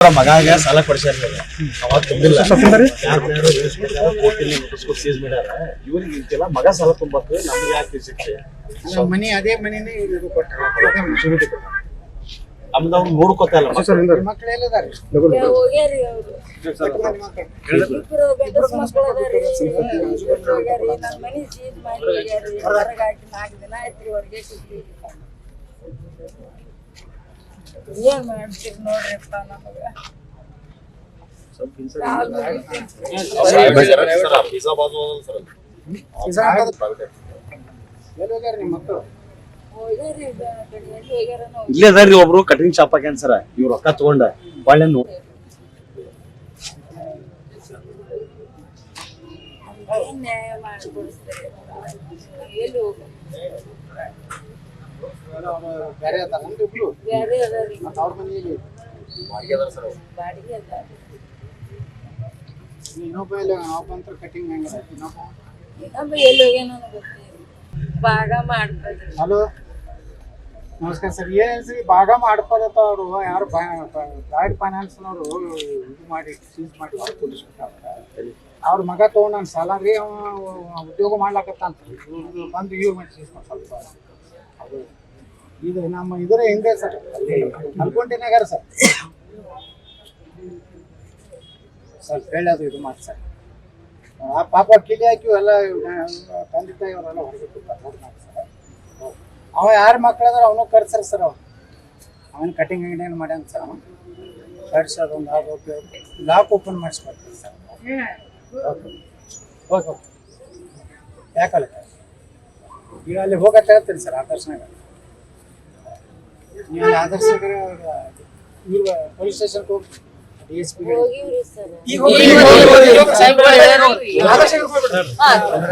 ಮಗಾಗ ಸಾಲ ಕೊಡ್ಸ್ಯಾರ ಅವಾಗ ತುಂಬಿಲ್ಲ ಸೀಸ್ ಮಾಡ್ಯಾರ ಇವ್ರಿಗೆ ಇಂತೆಲ್ಲ ಮಗ ಸಾಲ ತುಂಬಕ್ಕೆ ನಮ್ಗೆ ಯಾಕೆ ಶಿಕ್ಷೆ ಮನಿ ಅದೇ ಮನಿನೇ ಇದು ಕೊಟ್ಟಾರ ನಮ್ದು ಅವ್ರು ನೋಡ್ಕೊತಾ ಇಲ್ಲ ಮಕ್ಕಳು ಎಲ್ಲದಾರ ಹೋಗ್ಯಾರಿ ಅವರು ಇಬ್ರು ಗಂಡಸ ಮಕ್ಕಳು ಅದಾರಿ ಹೋಗ್ಯಾರಿ ನನ್ನ ಮನಿ ಸೀಸ್ ಮಾಡಿ ಹೋಗ್ಯಾರಿ ಹೊರಗೆ ಹಾಕಿ 4 ದಿನ ಆಯ್ತ್ರಿ ಹೊರಗೆ ಸಿಗ್ತೀವಿ ಏನ್ ಮಾಡ್ತೀರಿ ನೋಡ್ರಿಪ್ಪ ನಮಗ ಇಲ್ಲೇ ಅದಾರ್ರಿ ಒಬ್ರು ಕಟಿಂಗ್ ಶಾಪ್ ಹಾಕ್ಯಾನ ಸರ ಇವ್ರು ರೊಕ್ಕ ತಗೊಂಡ ಒಳ್ಳೆ ನ್ಯಾಯ ಮಾಡಿಕೊಡಿಸ್ತಾರೆ ಎಲ್ಲಿ ಹೋಗ ಬೇರೆ ಅದಾರ ಇಬ್ರು ಬೇರೆ ಅದಾರಿ ಅವ್ರ ಮನೆಯಲ್ಲಿ ಬಾಡಿಗೆ ಅದಾರಿ ಇನ್ನೊಬ್ಬ ಇಲ್ಲ ಒಬ್ಬಂತ ಕಟಿಂಗ್ ಹೆಂಗದ ಇನ್ನೊಬ್ಬ ಎಲ್ಲಿ ಹೋಗ್ಯಾನ ಗೊತ್ತಿಲ್ಲ ಭಾಗ ಮಾಡ್ತದ್ರಿ ಹಲೋ ನಮಸ್ಕಾರ ಸರ್ ಏನ್ ಸರಿ ಭಾಗ ಮಾಡ್ಕೋದತ್ತ ಅವರು ಯಾರು ಬ್ಯಾಡ್ ಫೈನಾನ್ಸ್ನವರು ಇದು ಮಾಡಿ ಸೀಸ್ ಮಾಡಿ ಅವ್ರ ಮಗ ತಗೊಂಡ್ ನಾನು ಸಾಲ ರೀ ಅವ ಉದ್ಯೋಗ ಮಾಡ್ಲಾಕತ್ತ ಅಂತ ಬಂದು ಇವ್ರು ಮಾಡಿ ಸೀಸ್ ಮಾಡಿ ಸ್ವಲ್ಪ ಅದು ಇದು ನಮ್ಮ ಇದರ ಹಿಂದೆ ಸರ್ ನಲ್ಕೊಂಡಿನಾಗಾರ ಸರ್ ಸ್ವಲ್ಪ ಹೇಳೋದು ಇದು ಮಾಡಿ ಸರ್ ಆ ಪಾಪ ಕಿಲಿ ಹಾಕಿ ಎಲ್ಲ ತಂದೆ ತಾಯಿ ಅವರೆಲ್ಲ ಹೊರಗೆ ಸರ್ ಅವ ಯಾರ ಮಕ್ಳದಾರ ಅವನು ಕರ್ಸರ್ ಸರ್ ಅವನ ಕಟಿಂಗ್ ಗಿಟಿಂಗ್ ಮಾಡ್ಯಾನ ಸರ್ ಅವ ಕರ್ಸೋದು ಒಂದು ಆಗೋಕೆ ಲಾಕ್ ಓಪನ್ ಮಾಡಿಸ್ಕೊಡ್ತೀವಿ ಸರ್ ಓಕೆ ಓಕೆ ಯಾಕಲ್ಲ ಈಗ ಅಲ್ಲಿ ಹೋಗತ್ತ ಹೇಳ್ತೀನಿ ಸರ್ ಆದರ್ಶನಾಗ ನೀವು ಅಲ್ಲಿ ಆದರ್ಶನಗರ ಇವ್ರು ಪೊಲೀಸ್ ಸ್ಟೇಷನ್ಗೆ ಹೋಗಿ DSP ಹೋಗಿವ್ರಿ ಸರ್